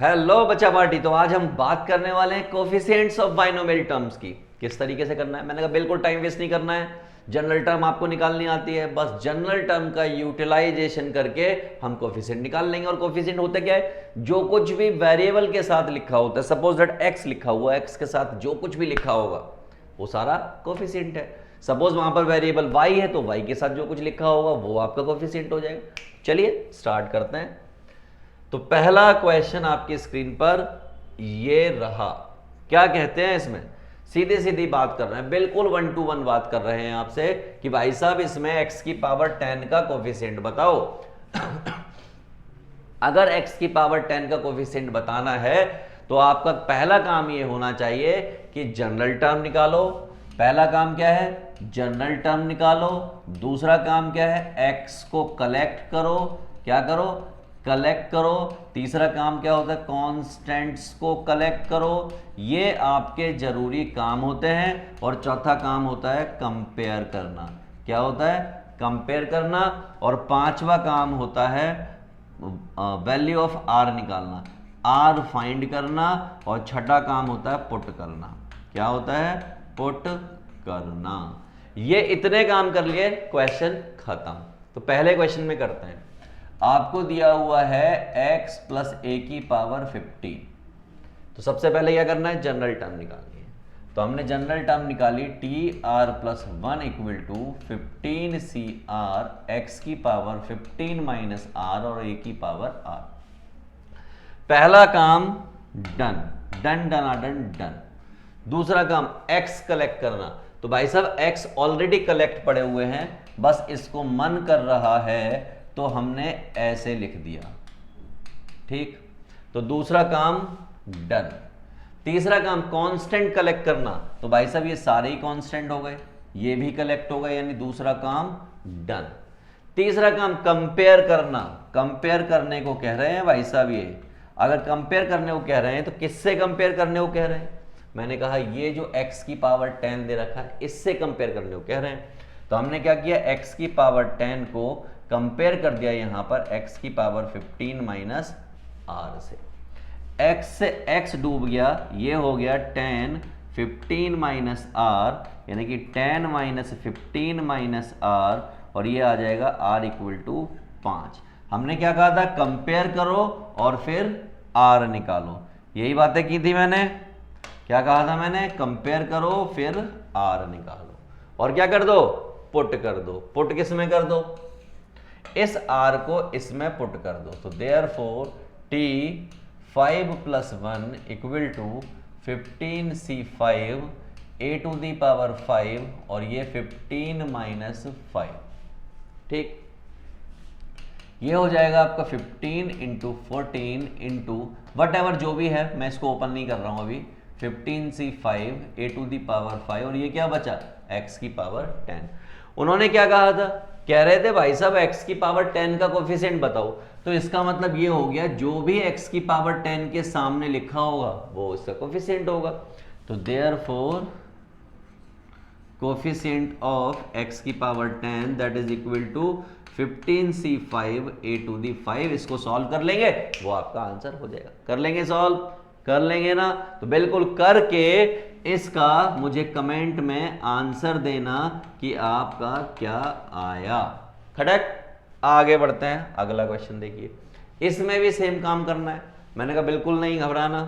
Hello बच्चा party. तो आज हम बात करने वाले हैं कोफिशिएंट्स ऑफ बाइनोमियल टर्म्स की। किस तरीके से करना है, मैंने कहा बिल्कुल टाइम वेस्ट नहीं करना है। जनरल टर्म आपको निकालनी आती है, बस जनरल टर्म का यूटिलाइजेशन करके हम कोफिशिएंट निकाल लेंगे। और कोफिशिएंट होता क्या है, जो कुछ भी वेरिएबल के साथ लिखा होता है, सपोज दैट एक्स लिखा हुआ है, एक्स के साथ जो कुछ भी लिखा होगा वो सारा कोफिशिएंट है। सपोज वहां पर वेरिएबल y है तो y के साथ जो कुछ लिखा होगा वो आपका कोफिशिएंट हो जाएगा। चलिए स्टार्ट करते हैं। तो पहला क्वेश्चन आपकी स्क्रीन पर ये रहा। क्या कहते हैं इसमें, सीधी सीधी बात कर रहे हैं, बिल्कुल 1 to 1 बात कर रहे हैं आपसे कि भाई साहब इसमें x की पावर 10 का कोफिशिएंट बताओ। अगर x की पावर 10 का कोफिशिएंट बताना है तो आपका पहला काम ये होना चाहिए कि जनरल टर्म निकालो। पहला काम क्या है, जनरल टर्म निकालो। दूसरा काम क्या है, x को कलेक्ट करो। क्या करो, कलेक्ट करो। तीसरा काम क्या होता है, कॉन्स्टेंट्स को कलेक्ट करो। ये आपके जरूरी काम होते हैं। और चौथा काम होता है कंपेयर करना। क्या होता है, कंपेयर करना। और पांचवा काम होता है वैल्यू ऑफ r निकालना, r फाइंड करना। और छठा काम होता है पुट करना। क्या होता है, पुट करना। ये इतने काम कर लिए, क्वेश्चन खत्म। तो पहले क्वेश्चन में करते हैं। आपको दिया हुआ है x प्लस ए की पावर 15। तो सबसे पहले क्या करना है, जनरल टर्म निकालनी है। तो हमने जनरल टर्म निकाली T R plus 1 equal to 15 C R X की पावर 15 माइनस आर और ए की पावर आर। पहला काम done done done done done. दूसरा काम x कलेक्ट करना। तो भाई साहब x ऑलरेडी कलेक्ट पड़े हुए हैं, बस इसको मन कर रहा है तो हमने ऐसे लिख दिया। ठीक, तो दूसरा काम डन। तीसरा काम कांस्टेंट कलेक्ट करना। तो भाई साहब ये सारे ही कांस्टेंट हो गए, ये भी कलेक्ट हो गए, यानी दूसरा काम डन। तीसरा काम कंपेयर करना। कंपेयर करने को कह रहे हैं भाई साहब, ये अगर कंपेयर करने को कह रहे हैं तो किससे कंपेयर करने को कह रहे हैं, मैंने कहा ये जो x की पावर 10 दे रखा है इससे कंपेयर करने को कह रहे हैं। तो हमने क्या किया, x की पावर 10 को कंपेयर कर दिया यहां पर x की पावर 15 माइनस r से। x से x डूब गया, ये हो गया 10 15 माइनस r, यानी कि 10 माइनस 15 माइनस r, और ये आ जाएगा r इक्वल टू 5। हमने क्या कहा था, कंपेयर करो और फिर r निकालो। यही बातें की थी मैंने। क्या कहा था मैंने, कंपेयर करो फिर r निकालो और क्या कर दो, पुट कर दो। पुट किस में कर दो, इस r को इसमें पुट कर दो। तो therefore t 5 plus 1 equal to 15c5 a to the power 5 और ये 15 माइनस 5। ठीक, ये हो जाएगा आपका 15 इंटू 14 इंटू वट एवर जो भी है, मैं इसको ओपन नहीं कर रहा हूं अभी। 15c5 a to the power 5 और ये क्या बचा, x की पावर 10। उन्होंने क्या कहा था, कह रहे थे भाई साहब x की पावर 10 का कोफिशिएंट बताओ। तो इसका मतलब ये हो गया जो भी x की पावर 10 के सामने लिखा होगा वो इसका कोफिशिएंट होगा। तो देयरफॉर कोफिशिएंट ऑफ x की power 10 that is equal to 15c5 a to the 5। इसको सॉल्व कर लेंगे वो आपका आंसर हो जाएगा। कर लेंगे सॉल्व, कर लेंगे ना, तो बिल्कुल करके इसका मुझे कमेंट में आंसर देना कि आपका क्या आया। खड़क, आगे बढ़ते हैं। अगला क्वेश्चन देखिए, इसमें भी सेम काम करना है। मैंने कहा बिल्कुल नहीं घबराना,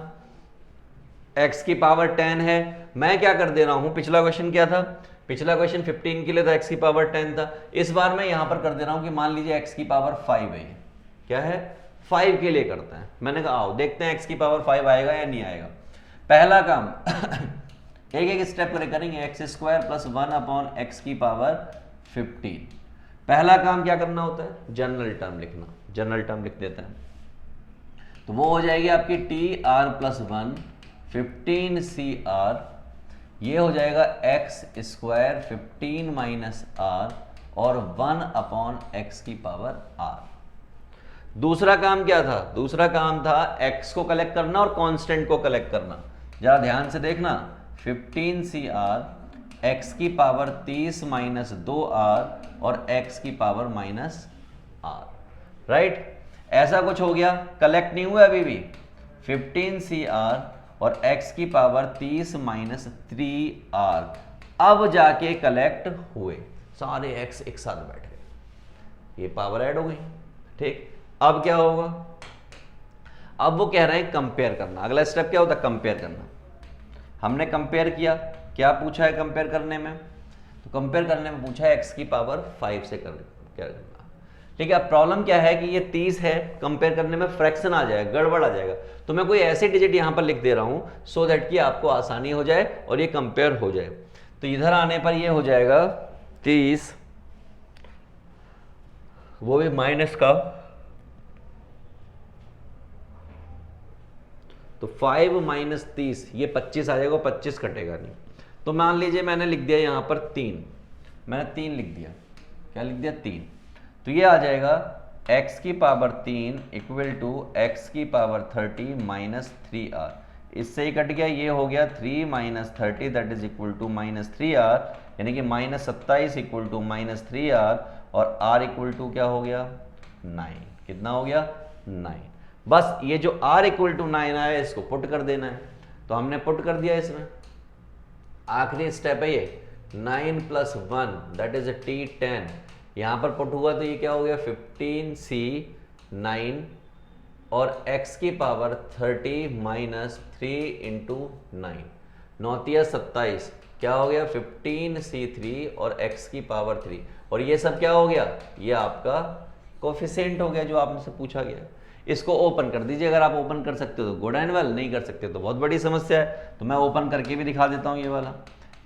x की पावर 10 है। मैं क्या कर दे रहा हूं, पिछला क्वेश्चन क्या था, पिछला क्वेश्चन 15 के लिए था, x की पावर 10 था। इस बार मैं यहां पर कर दे रहा हूं कि मान लीजिए x की पावर 5 है। क्या है, 5 के लिए करते हैं। मैंने कहा आओ देखते हैं x की पावर 5 आएगा या नहीं आएगा। पहला काम एक एक स्टेप करेंगे, X square plus 1 upon X की पावर 15। पहला काम क्या करना होता है, जनरल टर्म लिखना। जनरल टर्म लिख देते हैं, तो वो हो जाएगी आपकी T R plus 1 15 C R, ये हो जाएगा एक्स स्क्वायर 15 माइनस आर और 1 अपॉन एक्स की पावर आर। दूसरा काम क्या था, दूसरा काम था x को कलेक्ट करना और कांस्टेंट को कलेक्ट करना। जरा ध्यान से देखना, 15cr x की पावर 30 माइनस 2r और x की पावर माइनस r। राइट, ऐसा कुछ हो गया, कलेक्ट नहीं हुआ अभी भी। 15CR और x की पावर 30 माइनस 3R अब जाके कलेक्ट हुए, सारे x एक साथ बैठ गए, ये पावर ऐड हो गई। ठीक, अब क्या होगा, अब वो कह रहे हैं कंपेयर करना। अगला स्टेप क्या होता है, कंपेयर करना। हमने कंपेयर किया, क्या पूछा है कंपेयर करने में, तो कंपेयर करने में पूछा है x की पावर 5 से क्या करना। ठीक है, अब प्रॉब्लम क्या है कि ये 30 है, कंपेयर करने में फ्रैक्शन आ जाएगा, गड़बड़ आ जाएगा, तो मैं कोई ऐसे डिजिट यहां पर लिख दे रहा हूं सो दैट कि आपको आसानी हो जाए और ये कंपेयर हो जाए। तो इधर आने पर ये हो जाएगा 30, वो भी माइनस का, तो 5 माइनस 30 ये 25 आ जाएगा, 25 कटेगा नहीं। तो मान लीजिए मैंने लिख दिया यहां पर 3, मैंने 3 लिख दिया, क्या लिख दिया 3, तो ये आ जाएगा x की पावर 3 इक्वल टू x की पावर 30 माइनस 3R। इससे ही कट गया, ये हो गया 3 minus 30 that is equal to minus 3R, यानी कि minus 27 equal to minus 3R, और R इक्वल टू क्या हो गया 9। कितना हो गया 9। बस ये जो R इक्वल टू 9 आया इसको पुट कर देना है, तो हमने पुट कर दिया इसमें। आखिरी स्टेप है ये 9 प्लस 1 दैट इज T10, यहां पर पुट हुआ तो ये क्या हो गया 15C9 और x की पावर 30 माइनस 3 इंटू 9, 9 27, क्या हो गया 15C3 और x की पावर 3, और ये सब क्या हो गया, ये आपका कोफिशिएंट हो गया जो आपसे पूछा गया। इसको ओपन कर दीजिए, अगर आप ओपन कर सकते हो तो गुड एंड वेल, नहीं कर सकते तो बहुत बड़ी समस्या है। तो मैं ओपन करके भी दिखा देता हूँ, ये वाला,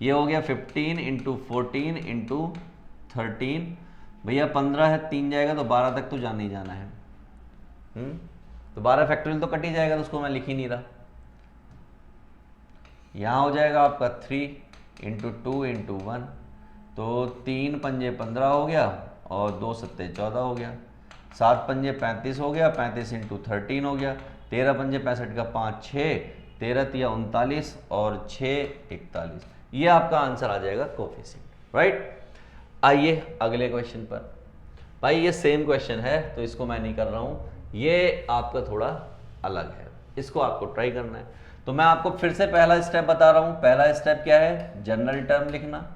ये हो गया 15 इंटू 14 इंटू 13, भैया 15 है, 3 जाएगा तो 12 तक तो जाना ही जाना है। तो 12 फैक्टोरियल तो कट ही जाएगा, तो उसको मैं लिख ही नहीं रहा। यहां हो जाएगा आपका 3 इंटू 2 इंटू 1, तो 3 पंजे 15 हो गया और 2 सत्ते 14 हो गया, 7 पंजे 35 हो गया, 35 इंटू 13 हो गया, 13 पंजे 65 का 5 6, 13 तिया 39 और 6 41, ये आपका आंसर आ जाएगा कोफिशिएंट, राइट। आइए अगले क्वेश्चन पर। भाई ये सेम क्वेश्चन है तो इसको मैं नहीं कर रहा हूं, ये आपका थोड़ा अलग है, इसको आपको ट्राई करना है। तो मैं आपको फिर से पहला स्टेप बता रहा हूं। पहला स्टेप क्या है, जनरल टर्म लिखना।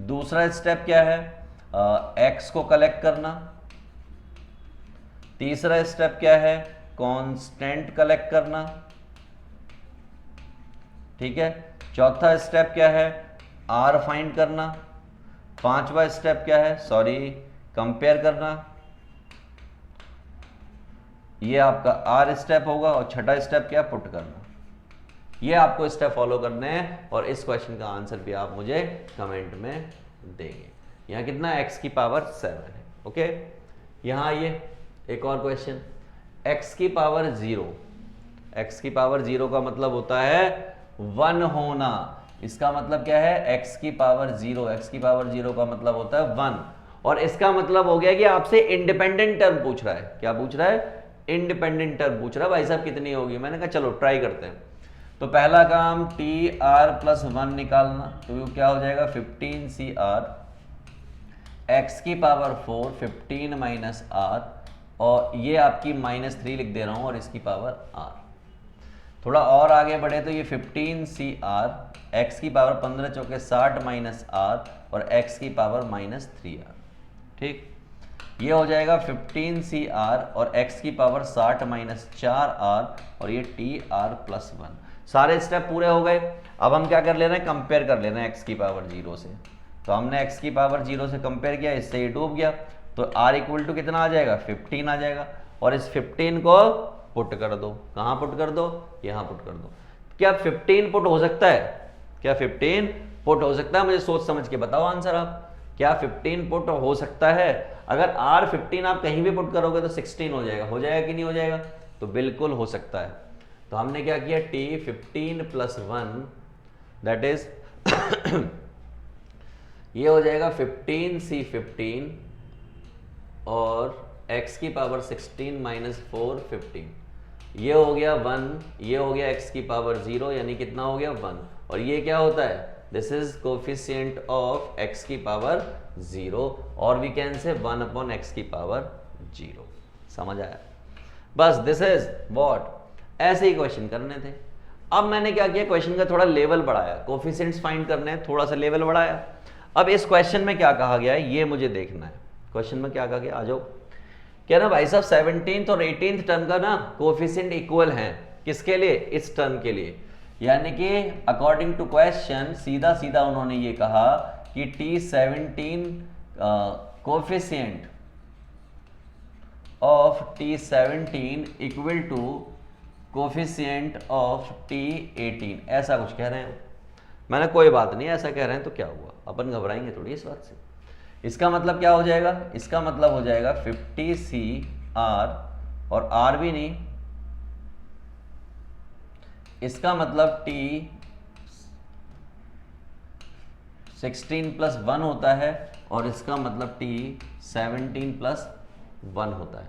दूसरा स्टेप क्या है, एक्स को कलेक्ट करना। तीसरा स्टेप क्या है, कांस्टेंट कलेक्ट करना। ठीक है, चौथा स्टेप क्या है, आर फाइंड करना। पांचवा स्टेप क्या है, कंपेयर करना, ये आपका आर स्टेप होगा, और छठा स्टेप क्या, पुट करना। ये आपको स्टेप फॉलो करने हैं और इस क्वेश्चन का आंसर भी आप मुझे कमेंट में देंगे। यहां कितना, x की पावर 7 है। ओके, यहां आइए एक और क्वेश्चन, x की पावर 0। x की पावर 0 का मतलब होता है 1 होना। इसका मतलब क्या है, x की पावर 0, x की पावर 0 का मतलब होता है 1, और इसका मतलब हो गया कि आपसे इंडिपेंडेंट टर्म पूछ रहा है। क्या पूछ रहा है, इंडिपेंडेंट टर्म पूछ रहा है। भाई साहब कितनी होगी, मैंने कहा चलो ट्राई करते हैं। तो पहला काम TR प्लस 1 निकालना, तो क्या हो जाएगा 15CR, x की पावर 4 15 माइनस R, और ये आपकी -3 लिख दे रहा हूं और इसकी पावर R। थोड़ा और आगे बढ़े तो ये 15CR, x की पावर 15 चौके 60 माइनस R और x की पावर -3R। ठीक, ये हो जाएगा 15CR और x की पावर 60 माइनस 4R और ये TR प्लस 1। सारे स्टेप पूरे हो गए। अब हम क्या कर ले रहे हैं, कंपेयर कर ले रहे हैं x की पावर 0 से। तो हमने x की पावर 0 से कंपेयर किया, इससे ये डूब गया, तो R इक्वल टू कितना आ जाएगा, 15 आ जाएगा, और इस 15 को पुट कर दो। कहां पुट कर दो, यहां पुट कर दो। क्या 15 पुट हो सकता है, क्या 15 पुट हो सकता है, मुझे सोच समझ के बताओ आंसर आप। क्या 15 पुट हो सकता है? अगर R 15 आप कहीं भी पुट करोगे तो 16 हो जाएगा कि नहीं हो जाएगा? तो बिल्कुल हो सकता है। तो हमने क्या किया, T 15 प्लस 1 दैट इज ये हो जाएगा 15C 15 और x की पावर 16 माइनस 4 15, ये हो गया 1, ये हो गया x की पावर 0, यानी कितना हो गया 1, और ये क्या होता है, this is coefficient of x की पावर 0, और we can say 1 upon x की पावर 0। समझ आया? बस दिस इज व्हाट ऐसे ही क्वेश्चन करने थे। अब मैंने क्या किया, क्वेश्चन का थोड़ा लेवल बढ़ाया, कोफिशिएंट्स फाइंड करने हैं, थोड़ा सा लेवल बढ़ाया। अब इस क्वेश्चन में क्या कहा गया है ये मुझे देखना है। क्वेश्चन में क्या कहा गया, आ जाओ। क्या ना भाई साहब 17th और 18th टर्म का ना कोफिशिएंट इक्वल है, किसके लिए, इस टर्म के लिए। यानी कि अकॉर्डिंग टू क्वेश्चन सीधा सीधा उन्होंने ये कहा कि T17 coefficient of T17 equal to coefficient of T18, ऐसा कुछ कह रहे हैं। मैंने कोई बात नहीं, ऐसा कह रहे हैं तो क्या हुआ, अपन घबराएंगे थोड़ी इस बात से। इसका मतलब क्या हो जाएगा, इसका मतलब हो जाएगा 50CR, और R भी नहीं, इसका मतलब T16 + 1 होता है, और इसका मतलब T17 + 1 होता है।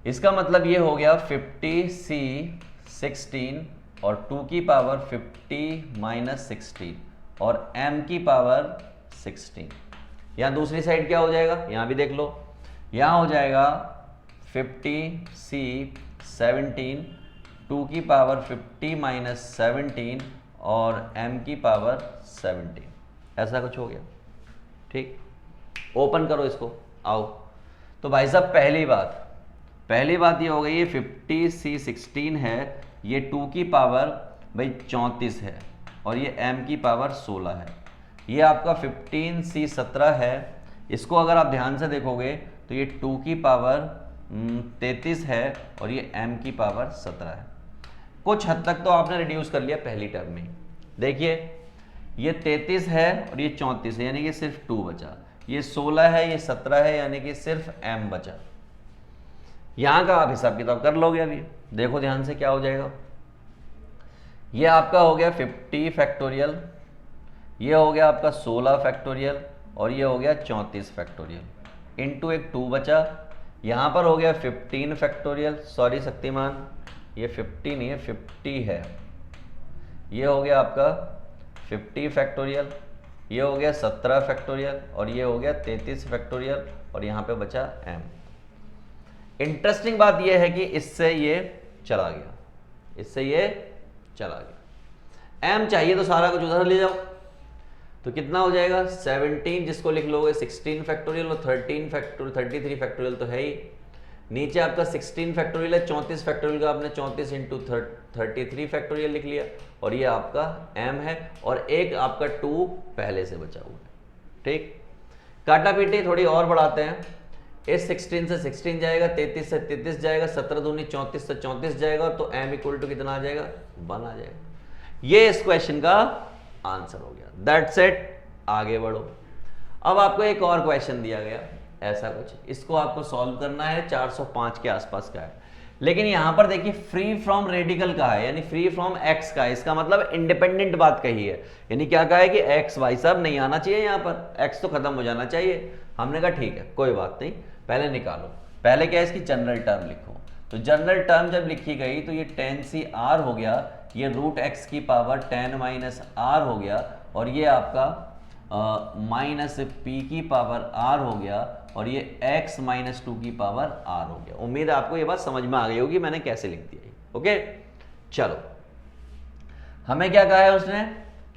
इसका मतलब ये हो गया 50C16 और 2 की पावर 50 - 16 और m की पावर 16। यहाँ दूसरी साइड क्या हो जाएगा, यहाँ भी देख लो, यहाँ हो जाएगा 50C17 2 की पावर 50 - 17 और m की पावर 17, ऐसा कुछ हो गया। ठीक, ओपन करो इसको, आओ। तो भाई साहब पहली बात ये हो गई, ये 50C16 है, ये 2 की पावर भाई 34 है, और ये m की पावर 16 है। ये आपका 15C17 है, इसको अगर आप ध्यान से देखोगे तो ये 2 की पावर 33 है, और ये m की पावर 17 है। कुछ हद तक तो आपने रिड्यूस कर लिया पहली टर्म में। देखिए ये 33 है और ये 34 है, यानी कि सिर्फ 2 बचा। ये 16 है, ये 17 है, यानी कि सिर्फ m बचा। यहां का आप हिसाब किताब कर लोगे। अभी देखो ध्यान से क्या हो जाएगा, ये आपका हो गया 50 फैक्टोरियल, ये हो गया आपका 16 फैक्टोरियल, और ये हो गया 34 फैक्टोरियल इनटू एक 2 बचा। यहाँ पर हो गया 15 फैक्टोरियल, सॉरी शक्तिमान, ये 50 नहीं है 50 है, ये हो गया आपका 50 फैक्टोरियल, ये हो गया 17 फैक्टोरियल, और ये हो गया 33 फैक्टोरियल, और यहाँ पे बचा m। इंटरेस्टिंग बात यह है कि इससे ये चला गया, इससे ये चला गया। m चाहिए तो सारा कुछ उधर ले जाओ, तो कितना हो जाएगा 17, जिसको लिख लोगे 16 फैक्टोरियल, और 13 फैक्टोरियल 33 फैक्टोरियल तो है ही। नीचे आपका 16 फैक्टोरियल है, 34 फैक्टोरियल का आपने 34 × 33 फैक्टोरियल लिख लिया, और ये आपका m है, और एक आपका 2 पहले से बचा हुआ है। ठीक, काटा पीटी थोड़ी और बढ़ाते हैं। इस 16 से 16 जाएगा, 33 से 33 जाएगा, 17 दूनी 34 से 34 जाएगा, तो m इक्वल टू कितना आ जाएगा, 1 आ जाएगा। ये इस क्वेश्चन का आंसर हो गया। दैट्स इट, आगे बढ़ो। अब आपको एक और क्वेश्चन दिया गया ऐसा कुछ, इसको आपको सॉल्व करना है, 405 के आसपास का है, लेकिन यहां पर देखिए फ्री फ्रॉम रेडिकल का है, यानी फ्री फ्रॉम एक्स का है। इसका मतलब इंडिपेंडेंट बात कही है, यानी क्या कहा है कि एक्स भाई साहब नहीं आना चाहिए, यहाँ पर एक्स तो खत्म हो जाना चाहिए। हमने कहा ठीक है कोई बात नहीं, पहले निकालो। पहले क्या है, इसकी जनरल टर्म लिखो। तो जनरल टर्म जब लिखी गई तो ये 10CR हो गया, ये √x की पावर 10 - r हो गया, और ये आपका -p की पावर r हो गया, और ये x - 2 की पावर r हो गया। उम्मीद है आपको ये बात समझ में आ गई होगी मैंने कैसे लिख दिया। ओके चलो, हमें क्या कहा है उसने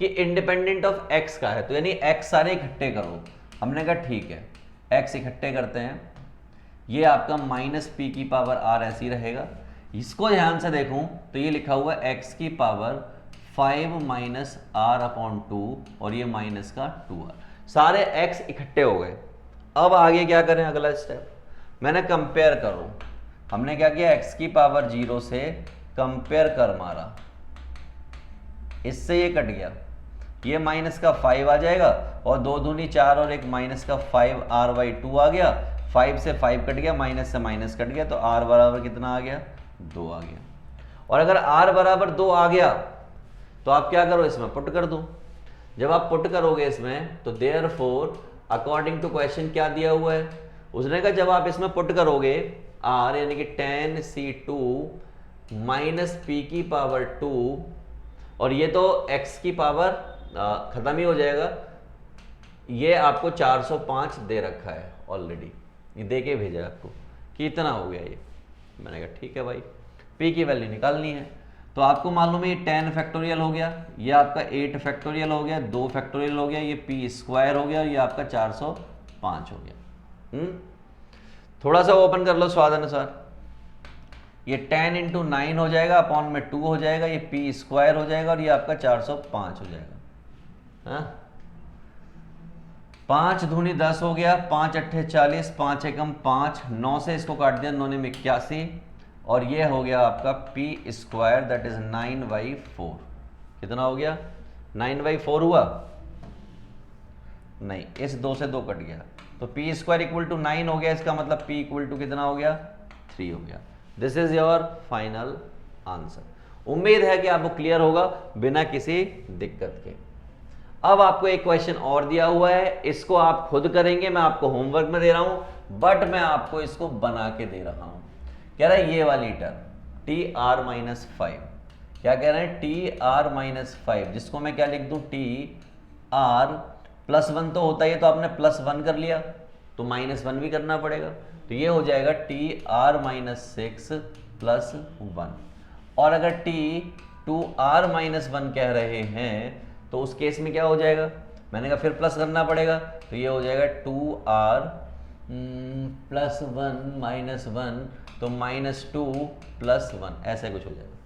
कि इंडिपेंडेंट ऑफ x का है, तो यानी x सारे इकट्ठे करो। हमने कहा ठीक है, x इकट्ठे करते हैं। ये आपका -p की पावर r ऐसी रहेगा। इसको ध्यान से देखूं तो ये लिखा हुआ है x की पावर 5 - r/2, और ये माइनस का 2r, सारे x इकट्ठे हो गए। अब आगे क्या करें, अगला स्टेप मैंने कंपेयर करो। हमने क्या किया, x की पावर 0 से कंपेयर कर मारा, इससे ये कट गया, ये माइनस का 5 आ जाएगा, और 2 दूनी 4 और एक माइनस का 5r/2 आ गया। 5 से 5 कट गया, माइनस से माइनस कट गया, तो r बराबर कितना आ गया, 2 आ गया। और अगर r बराबर 2 आ गया तो आप क्या करो, इसमें पुट कर दो। जब आप पुट करोगे इसमें तो देयरफॉर अकॉर्डिंग टू क्वेश्चन क्या दिया हुआ है, उसने कहा जब आप इसमें पुट करोगे r यानी कि 10C2 - p की पावर 2, और ये तो x की पावर खत्म ही हो जाएगा, ये आपको 405 दे रखा है ऑलरेडी, ये दे के भेजा आपको कि इतना हो गया ये। मैंने कहा ठीक है भाई, p की वैल्यू निकालनी है। तो आपको मालूम है ये 10 फैक्टोरियल हो गया, ये आपका 8 फैक्टोरियल हो गया, 2 फैक्टोरियल हो गया, ये p स्क्वायर हो गया और ये आपका 405 हो गया। थोड़ा सा ओपन कर लो स्वाद अनुसार, ये 10 इंटू 9 हो जाएगा, अपॉन में 2 हो जाएगा, ये p स्क्वायर हो जाएगा और ये आपका 405 हो जाएगा। हाँ, 5 दूनी 10 हो गया, 5 अट्ठे 40, 5 एकम 5, 9 से इसको काट दिया, 9 में 81 और ये हो गया आपका p स्क्वायर दैट इज 9/4। कितना हो गया? 9/4 हुआ? नहीं, इस 2 से 2 कट गया तो p स्क्वायर इक्वल टू 9 हो गया, इसका मतलब p इक्वल टू कितना हो गया? 3 हो गया। This is your final answer. उम्मीद है कि आपको क्लियर होगा बिना किसी दिक्कत के। अब आपको एक क्वेश्चन और दिया हुआ है, इसको आप खुद करेंगे, मैं आपको होमवर्क में दे रहा हूं, बट मैं आपको इसको बना के दे रहा हूं। कह रहा है ये वाली टर्म TR-5, क्या कह रहे हैं? TR-5, जिसको मैं क्या लिख दूं? TR +1 तो होता ही है, तो आपने +1 कर लिया तो -1 भी करना पड़ेगा, तो ये हो जाएगा TR-6 +1। और अगर T2R-1 कह रहे हैं तो उस केस में क्या हो जाएगा? मैंने कहा फिर प्लस करना पड़ेगा, तो ये हो जाएगा 2R +1 -1, तो -2 +1, ऐसे कुछ हो जाएगा।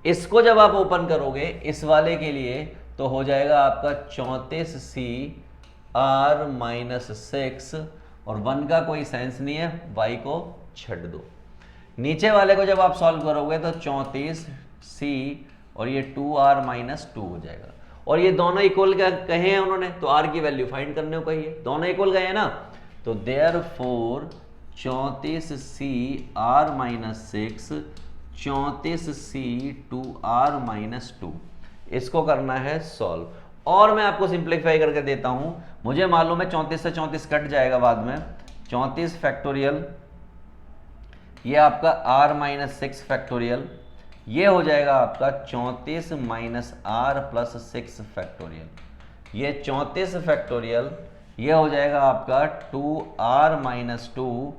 इसको जब आप ओपन करोगे इस वाले के लिए तो हो जाएगा आपका 34C R-6 और 1 का कोई सेंस नहीं है, y को छੱਡ दो। नीचे वाले को जब आप सॉल्व करोगे तो 34C और ये 2R-2 हो जाएगा। और ये दोनों इक्वल कहे हैं उन्होंने, तो r की वैल्यू फाइंड करने को कही है, दोनों इक्वल गए हैं ना, तो therefore 34C R-6 34C 2R-2, इसको करना है सॉल्व। और मैं आपको सिंप्लीफाई करके देता हूं, मुझे मालूम है 34 से 34 कट जाएगा बाद में, 34 फैक्टोरियल, ये आपका R-6 फैक्टोरियल, ये हो जाएगा आपका 34 -R+6 फैक्टोरियल, ये 34 फैक्टोरियल, ये हो जाएगा आपका 2R-2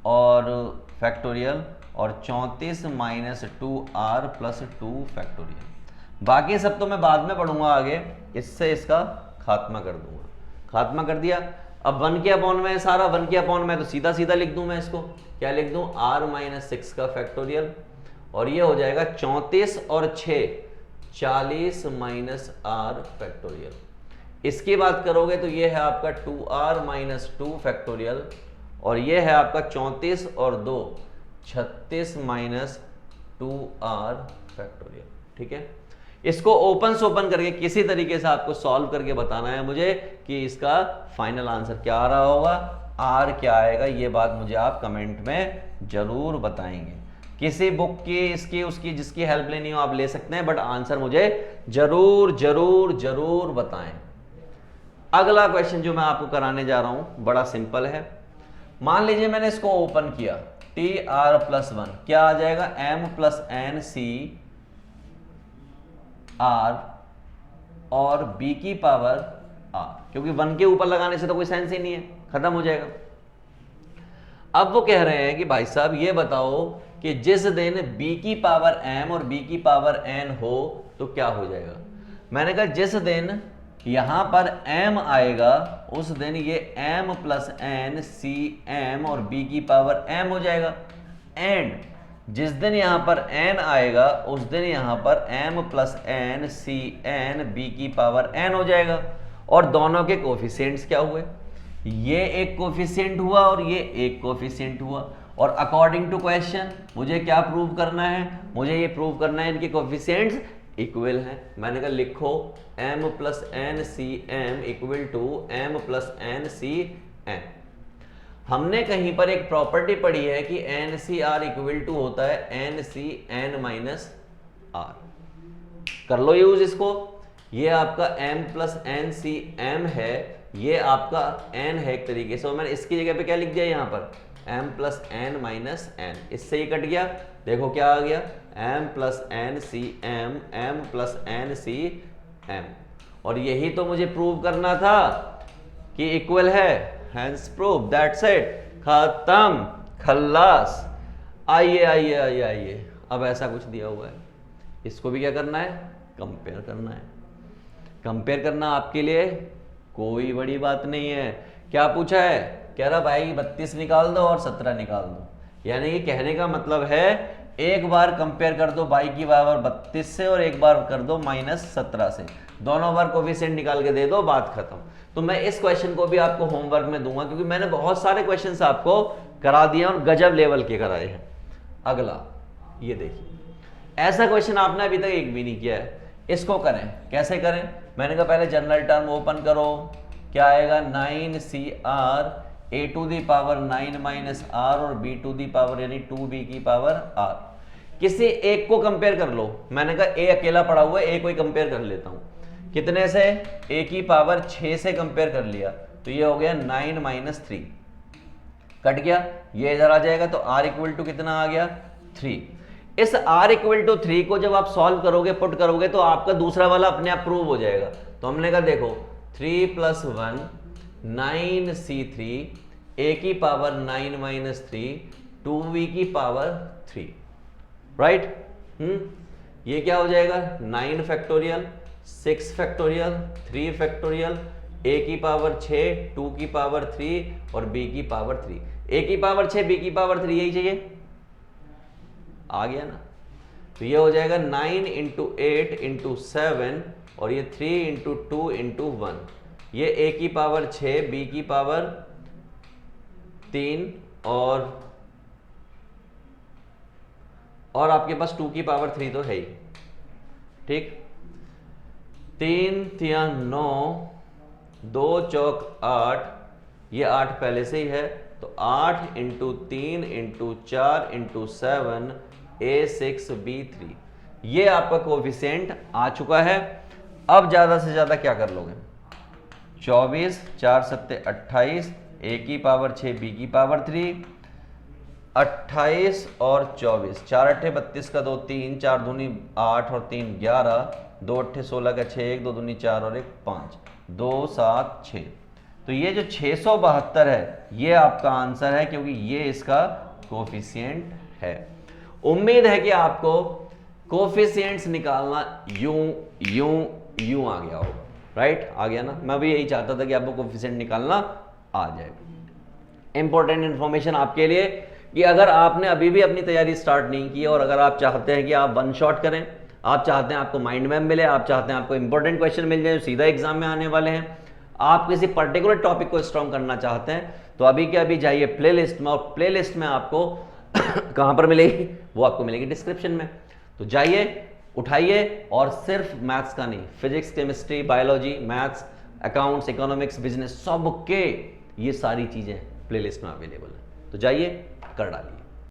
और फैक्टोरियल और 34 -2R+2 फैक्टोरियल। बाकी सब तो मैं बाद में पढ़ूंगा आगे, इससे इसका खात्मा कर दूंगा। खात्मा कर दिया। अब 1 के अपॉन में सारा 1 के अपॉन में, तो सीधा सीधा लिख दूं मैं इसको, क्या लिख दूं? R-6 का फैक्टोरियल और ये हो जाएगा 34 और 6 40 -R फैक्टोरियल। इसकी बात करोगे तो ये है आपका 2R-2 फैक्टोरियल और ये है आपका 34 और 2 36 -2R फैक्टोरियल। ठीक है, इसको ओपन सोपन करके किसी तरीके से आपको सॉल्व करके बताना है मुझे कि इसका फाइनल आंसर क्या आ रहा होगा, आर क्या आएगा, ये बात मुझे आप कमेंट में जरूर बताएंगे। किसी बुक की, इसकी, उसकी, जिसकी हेल्प लेनी हो आप ले सकते हैं, बट आंसर मुझे जरूर जरूर जरूर बताएं। अगला क्वेश्चन जो मैं आपको कराने जा रहा हूं बड़ा सिंपल है। मान लीजिए मैंने इसको ओपन किया, TR+1 क्या आ जाएगा? M+N CR और B की पावर R, क्योंकि 1 के ऊपर लगाने से तो कोई सेंस ही नहीं है, खत्म हो जाएगा। अब वो कह रहे हैं कि भाई साहब ये बताओ कि जिस दिन b की पावर m और b की पावर n हो तो क्या हो जाएगा। मैंने कहा जिस दिन यहां पर m आएगा उस दिन ये m+n cm और b की पावर m हो जाएगा, एंड जिस दिन यहां पर n आएगा उस दिन यहां पर m+n cn b की पावर n हो जाएगा। और दोनों के कोफिशिएंट्स क्या हुए? ये एक कोफिशिएंट हुआ और ये एक कोफिशिएंट हुआ। और अकॉर्डिंग टू क्वेश्चन मुझे क्या प्रूव करना है? मुझे ये प्रूव करना है इनके कोफिशिएंट्स इक्वल हैं। मैंने कहा लिखो m+n cm equal to m+n cn। हमने कहीं पर एक प्रॉपर्टी पढ़ी है कि NCR इक्वल टू होता है NCn-R। कर लो यूज इसको। ये आपका m+n-cm है, ये आपका n है एक तरीके से, और मैंने इसकी जगह पे क्या लिख दिया यहाँ पर m+n-n, इससे ही कट गया। देखो क्या आ गया, m+n-cm m+n-cm। और यही तो मुझे प्रूव करना था कि इक्वल है, हैंस प्रूव, दैट्स इट, खत्म, खल्लास। आइए आइए आइए आइए, अब ऐसा कुछ दिया हुआ है, इसको भी क्या करना है, कंपेयर करना है। कंपेयर करना आपके लिए कोई बड़ी बात नहीं है। क्या पूछा है, कह रहा भाई 32 निकाल दो और 17 निकाल दो, यानी कि कहने का मतलब है एक बार कंपेयर कर दो y की पावर 32 से और एक बार कर दो -17 से, दोनों बार कोफिशिएंट निकाल के दे दो, बात खत्म। तो मैं इस क्वेश्चन को भी आपको होमवर्क में दूंगा, क्योंकि मैंने बहुत सारे क्वेश्चंस आपको करा दिए और गजब लेवल के कराए हैं। अगला ये देखिए, ऐसा क्वेश्चन आपने अभी तक एक भी नहीं किया है, इसको करें। कैसे करें, मैंने कहा पहले जनरल टर्म ओपन करो, क्या आएगा 9CR a to the power 9 - r और b टू दी पावर यानी 2b की पावर r। किसी एक को कंपेयर कर लो, मैंने कहा a अकेला पड़ा हुआ है, a को ही कंपेयर कर लेता हूं। कितने से, a की पावर 6 से कंपेयर कर लिया, तो ये हो गया 9 - 3, कट गया, ये इधर आ जाएगा, तो r इक्वल टू कितना आ गया 3। इस r इक्वल टू 3 को जब आप सॉल्व करोगे, पुट करोगे, तो आपका दूसरा वाला अपने आप प्रूव हो जाएगा। तो हमने कहा देखो 3 + 1 9c3 a की पावर 9 - 3 2v की पावर 3, राइट। ये क्या हो जाएगा 9 फैक्टोरियल 6 फैक्टोरियल 3 फैक्टोरियल a की पावर 6 2 की पावर 3 और b की पावर 3। a की पावर 6 b की पावर 3 यही चाहिए, आ गया ना। तो ये हो जाएगा 9 × 8 × 7 और ये 3 × 2 × 1। ये a की पावर 6 b की पावर 3 और आपके पास 2 की पावर 3 तो है ही, ठीक। 3 × 9 2 चौक 8, ये 8 पहले से ही है, तो 8 × 3 × 4 × 7 a6b3, ये आपका कोफिशिएंट आ चुका है। अब ज्यादा से ज्यादा क्या कर लोगे, 24 4 7 28 a की पावर 6 b की पावर 3, 28 और 24 4 8 32 का 2 3 4 दूनी 8 और 3 11 2 8 16 का 6 1 2 दूनी 4 और 1 5 2 7 6। तो ये जो 672 है ये आपका आंसर है, क्योंकि ये इसका कोफिशिएंट है। उम्मीद है कि आपको कोफिशिएंट्स निकालना यूं आ गया होगा, राइट, आ गया ना। मैं भी यही चाहता था कि आपको कोफिशिएंट निकालना आ जाए। इंपॉर्टेंट इंफॉर्मेशन आपके लिए कि अगर आपने अभी भी अपनी तैयारी स्टार्ट नहीं की और अगर आप चाहते हैं कि आप वन शॉट करें, आप चाहते हैं आपको माइंड मैप मिले, आप चाहते हैं आपको इंपॉर्टेंट क्वेश्चन मिल जाए जो सीधा एग्जाम में आने वाले हैं, आप किसी पर्टिकुलर टॉपिक को स्ट्रॉन्ग करना चाहते हैं, तो अभी के अभी जाइए प्लेलिस्ट में, और प्लेलिस्ट में आपको कहां पर मिलेगी, वो आपको मिलेगी डिस्क्रिप्शन में। तो जाइए, उठाइए, और सिर्फ मैथ्स का नहीं, physics chemistry biology maths accounts economics business सबके ये सारी चीजें प्लेलिस्ट में अवेलेबल है। तो जाइए कर डालिए।